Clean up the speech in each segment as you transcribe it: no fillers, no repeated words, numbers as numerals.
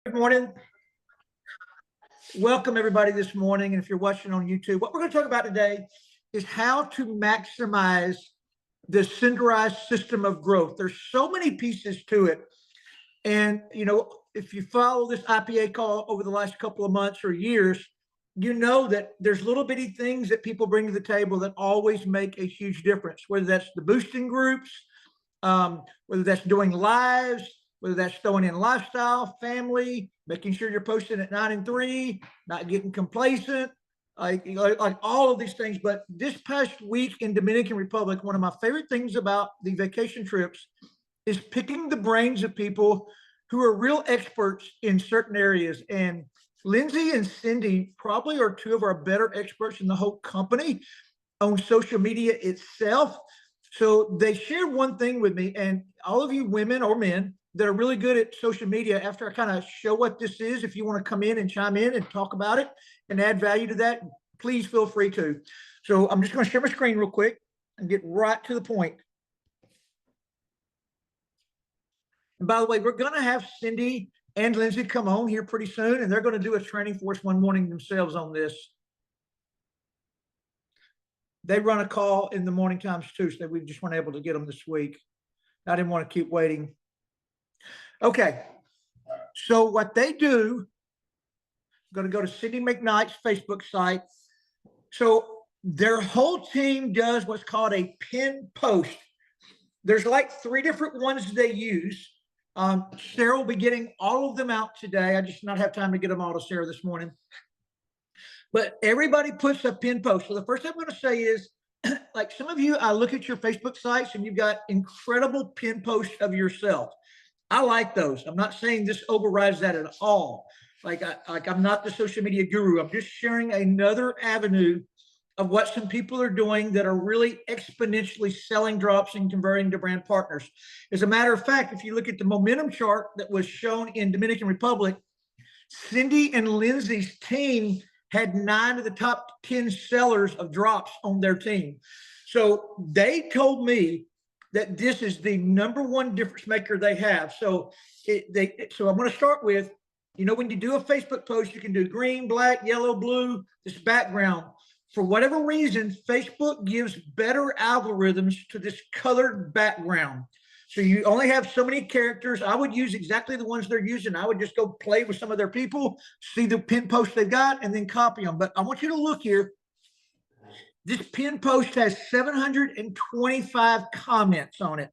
Good morning. Welcome everybody this morning. And if you're watching on YouTube, what we're going to talk about today is how to maximize the centralized system of growth. There's so many pieces to it. And, if you follow this IPA call over the last couple of months or years, you know that there's little bitty things that people bring to the table that always make a huge difference, whether that's the boosting groups, whether that's doing lives, whether that's throwing in lifestyle, family, making sure you're posting at 9 and 3, not getting complacent, like all of these things. But this past week in Dominican Republic, one of my favorite things about the vacation trips is picking the brains of people who are real experts in certain areas. And Lindsay and Cindy probably are two of our better experts in the whole company on social media itself. So they shared one thing with me, and all of you women or men that are really good at social media, after I kind of show what this is, if you want to come in and chime in and talk about it and add value to that, please feel free to. So I'm just going to share my screen real quick and get right to the point. And by the way, we're going to have Cindy and Lindsay come on here pretty soon, and they're going to do a training for us one morning themselves on this. They run a call in the morning times too, so we just weren't able to get them this week. I didn't want to keep waiting. Okay, so what they do, I'm going to go to Cindy McKnight's Facebook site. So their whole team does what's called a pin post. There's like 3 different ones they use. Sarah will be getting all of them out today. I just not have time to get them all to Sarah this morning. But everybody puts a pin post. So the first thing I'm going to say is, like some of you, I look at your Facebook sites and you've got incredible pin posts of yourself. I like those. I'm not saying this overrides that at all. I'm not the social media guru. I'm just sharing another avenue of what some people are doing that are really exponentially selling drops and converting to brand partners. As a matter of fact, if you look at the momentum chart that was shown in Dominican Republic, Cindy and Lindsay's team had 9 of the top 10 sellers of drops on their team. So they told me that this is the #1 difference maker they have. So so I'm going to start with, when you do a Facebook post, you can do green, black, yellow, blue, this background. For whatever reason, Facebook gives better algorithms to this colored background. So you only have so many characters. I would use exactly the ones they're using. I would just go play with some of their people, see the pin posts they've got, and then copy them. But I want you to look here. This pin post has 725 comments on it.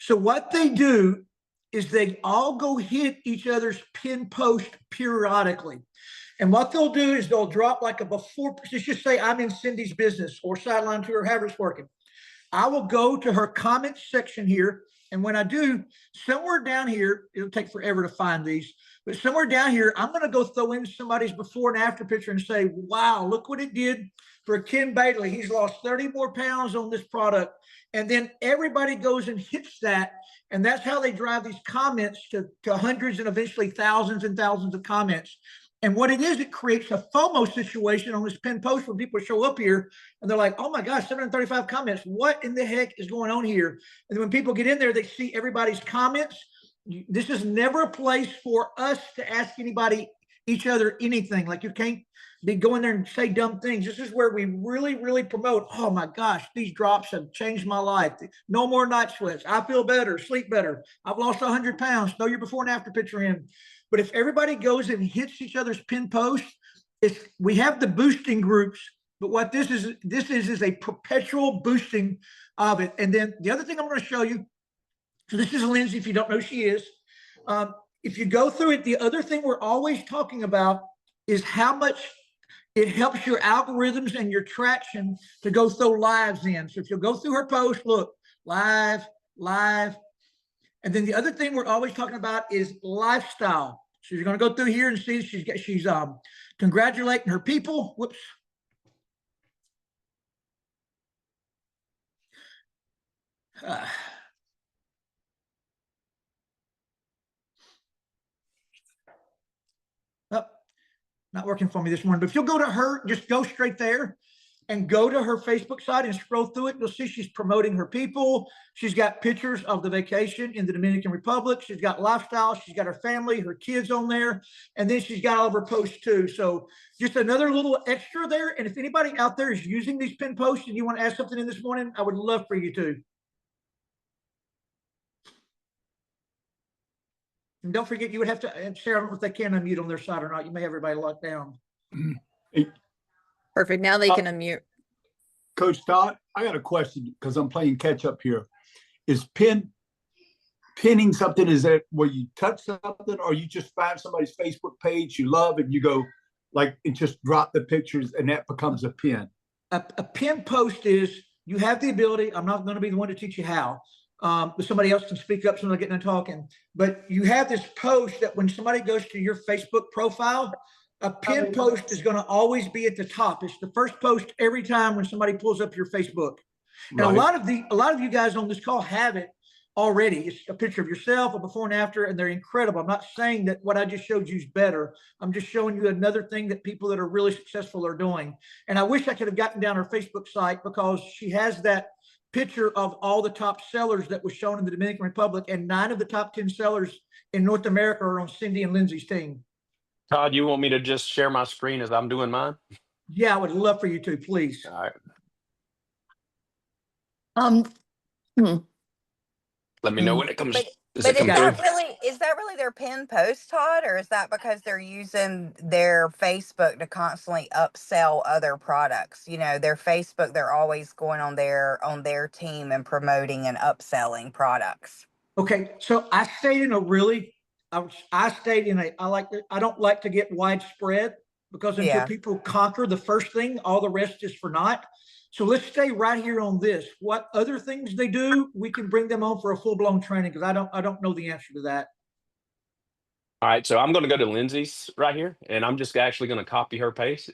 So what they do is they all go hit each other's pin post periodically. And what they'll do is they'll drop like a before, let's just say I'm in Cindy's business or sideline to her, however it's working. I will go to her comments section here. And when I do, somewhere down here, it'll take forever to find these, but somewhere down here, I'm going to go throw in somebody's before and after picture and say, wow, look what it did for Ken Bailey. He's lost 30 more pounds on this product. And then everybody goes and hits that. And that's how they drive these comments to hundreds and eventually thousands and thousands of comments. And what it is, it creates a FOMO situation on this pin post where people show up here and they're like, oh my gosh, 735 comments. What in the heck is going on here? And then when people get in there, they see everybody's comments. This is never a place for us to ask each other anything. Like, you can't be going there and say dumb things. This is where we really, really promote, oh my gosh, these drops have changed my life. No more night sweats. I feel better, sleep better. I've lost 100 pounds. Throw your before and after picture in. But if everybody goes and hits each other's pin posts, we have the boosting groups, but what this is a perpetual boosting of it. And then the other thing I'm going to show you, so this is Lindsay, if you don't know who she is. If you go through it, the other thing we're always talking about is how much it helps your algorithms and your traction to go throw lives in. So if you'll go through her post, look, live. And then the other thing we're always talking about is lifestyle. So you're going to go through here and see she's congratulating her people. Whoops. Oh, not working for me this morning. But if you'll go to her, just go straight there. and go to her Facebook site and scroll through it. You'll see she's promoting her people. She's got pictures of the vacation in the Dominican Republic. She's got lifestyle. She's got her family, her kids on there. And then she's got all of her posts too. So just another little extra there. And if anybody out there is using these pin posts and you want to add something in this morning, I would love for you to. And don't forget, you would have to, and Sarah, I don't know if they can unmute on their side or not. You may have everybody locked down. Perfect. Now they can unmute. Coach Todd, I got a question because I'm playing catch up here. Is pinning something, is that where you touch something, or you just find somebody's Facebook page you love and you go like and just drop the pictures and that becomes a pin? A pin post is, you have the ability, I'm not going to be the one to teach you how, but somebody else can speak up, so I'm not getting and talking. But you have this post that when somebody goes to your Facebook profile, a pin post is going to always be at the top. It's the first post every time when somebody pulls up your Facebook. And Right. a lot of you guys on this call have it already. It's a picture of yourself, a before and after, and they're incredible. I'm not saying that what I just showed you is better. I'm just showing you another thing that people that are really successful are doing. And I wish I could have gotten down her Facebook site, because she has that picture of all the top sellers that was shown in the Dominican Republic, and 9 of the top 10 sellers in North America are on Cindy and Lindsay's team. Todd, you want me to just share my screen as I'm doing mine? Yeah, I would love for you to, please. All right. Let me know when it comes. But Does but it come through? is that really their pin post, Todd, or is that because they're using their Facebook to constantly upsell other products? You know, their Facebook, they're always going on their team and promoting and upselling products. Okay, so I stayed in a really, I don't like to get widespread, because until Yeah. people conquer the first thing, all the rest is for naught. So let's stay right here on this. What other things they do, we can bring them on for a full-blown training, because I don't know the answer to that. All right, so I'm going to go to Lindsay's right here, and I'm just actually going to copy her post,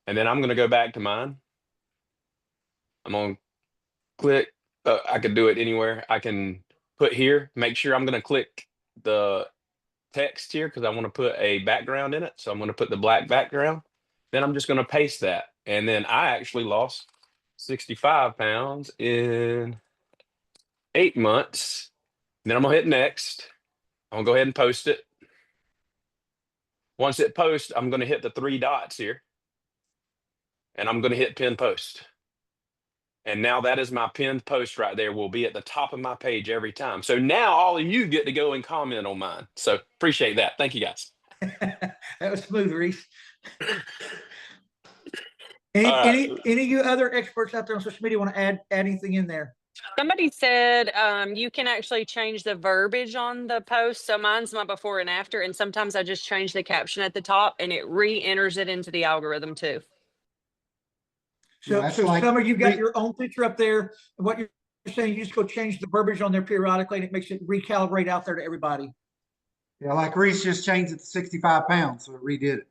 and then I'm going to go back to mine. I'm going to click. I could do it anywhere. I can put here. Make sure I'm going to click the text here because I want to put a background in it. So I'm going to put the black background. Then I'm just going to paste that, and then I actually lost 65 pounds in 8 months. Then I'm going to hit next. I'm gonna go ahead and post it. Once it posts, I'm gonna hit the 3 dots here, and I'm gonna hit pin post. And now that is my pinned post right there, will be at the top of my page every time. So now all of you get to go and comment on mine. So appreciate that. Thank you, guys. That was smooth, Reese. All right. Any of you other experts out there on social media want to add anything in there? Somebody said you can actually change the verbiage on the post. So mine's my before and after. And sometimes I just change the caption at the top and it re-enters it into the algorithm too. So, that's so like some of you got your own picture up there. And what you're saying, you just go change the verbiage on there periodically, and it makes it recalibrate out there to everybody. Yeah, like Reese just changed it to 65 pounds, so it redid it.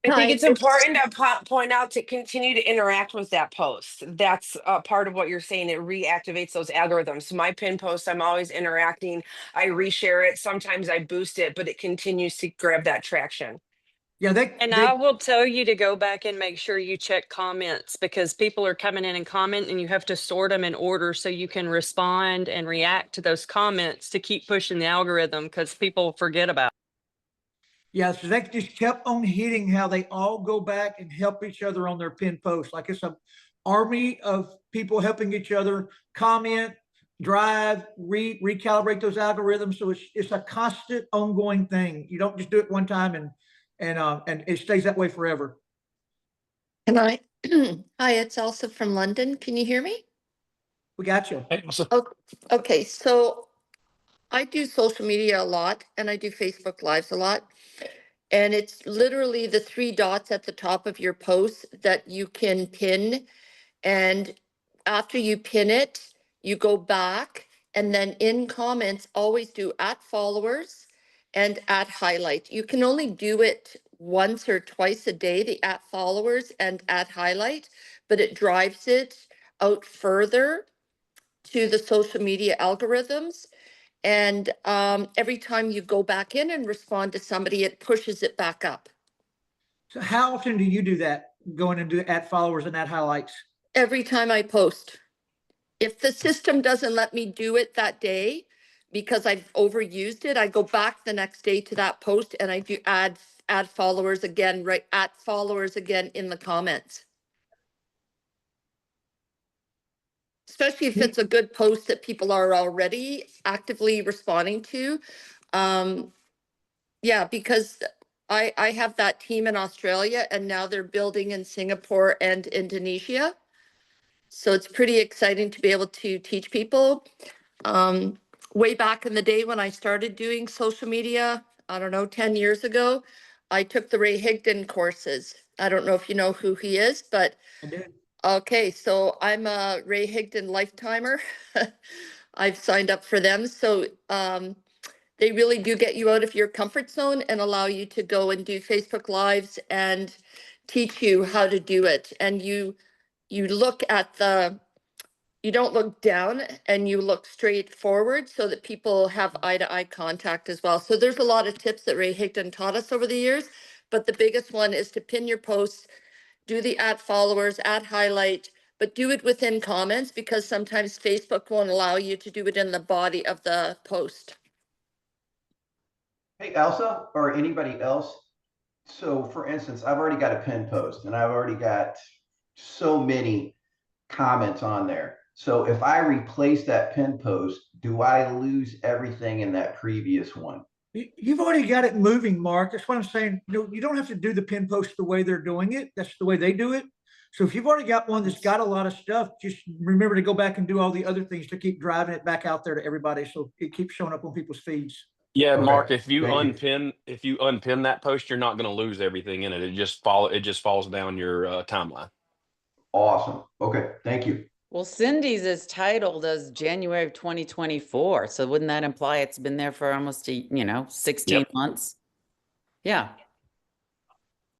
I think it's important to point out to continue to interact with that post. That's part of what you're saying. It reactivates those algorithms. So my pin post, I'm always interacting. I reshare it. Sometimes I boost it, but it continues to grab that traction. Yeah, I will tell you to go back and make sure you check comments, because people are coming in and comment, and you have to sort them in order so you can respond and react to those comments to keep pushing the algorithm, because people forget about it. Yeah, so they just kept on hitting how they all go back and help each other on their pin posts. Like it's an army of people helping each other comment, drive, recalibrate those algorithms. So it's a constant ongoing thing. You don't just do it one time and it stays that way forever. Can I? Hi, it's Elsa from London. Can you hear me? We got you. Hey, what's up? Okay, so I do social media a lot, and I do Facebook Lives a lot. And it's literally the 3 dots at the top of your post that you can pin. And after you pin it, you go back, and then in comments, always do @followers and @highlight. You can only do it once or twice a day, the @followers and @highlight, but it drives it out further to the social media algorithms. And every time you go back in and respond to somebody, it pushes it back up. So how often do you do that? Going and do add followers and add highlights? Every time I post. If the system doesn't let me do it that day because I've overused it, I go back the next day to that post and I do add followers again, right? Add followers again in the comments. Especially if it's a good post that people are already actively responding to. Yeah, because I have that team in Australia and now they're building in Singapore and Indonesia. So it's pretty exciting to be able to teach people. Way back in the day when I started doing social media, I don't know, 10 years ago, I took the Ray Higdon courses. I don't know if you know who he is, but I do. okay, so I'm a Ray Higdon lifetimer. I've signed up for them. So they really do get you out of your comfort zone and allow you to go and do Facebook Lives and teach you how to do it. And you look at you don't look down and you look straight forward so that people have eye-to-eye contact as well. So there's a lot of tips that Ray Higdon taught us over the years, but the biggest one is to pin your posts, do the add followers, add highlight, but do it within comments because sometimes Facebook won't allow you to do it in the body of the post. Hey, Elsa, or anybody else. So for instance, I've already got a pin post and I've already got so many comments on there. So if I replace that pin post, do I lose everything in that previous one? You've already got it moving, Mark. That's what I'm saying. You don't have to do the pin post the way they're doing it. That's the way they do it. So if you've already got one that's got a lot of stuff, just remember to go back and do all the other things to keep driving it back out there to everybody so it keeps showing up on people's feeds. Yeah, Okay, Mark, if you thank you. unpin that post, you're not going to lose everything in it. It just falls down your timeline. Awesome. Okay, thank you. Well, Cindy's is titled as January of 2024. So wouldn't that imply it's been there for almost 16 Yep. months? Yeah.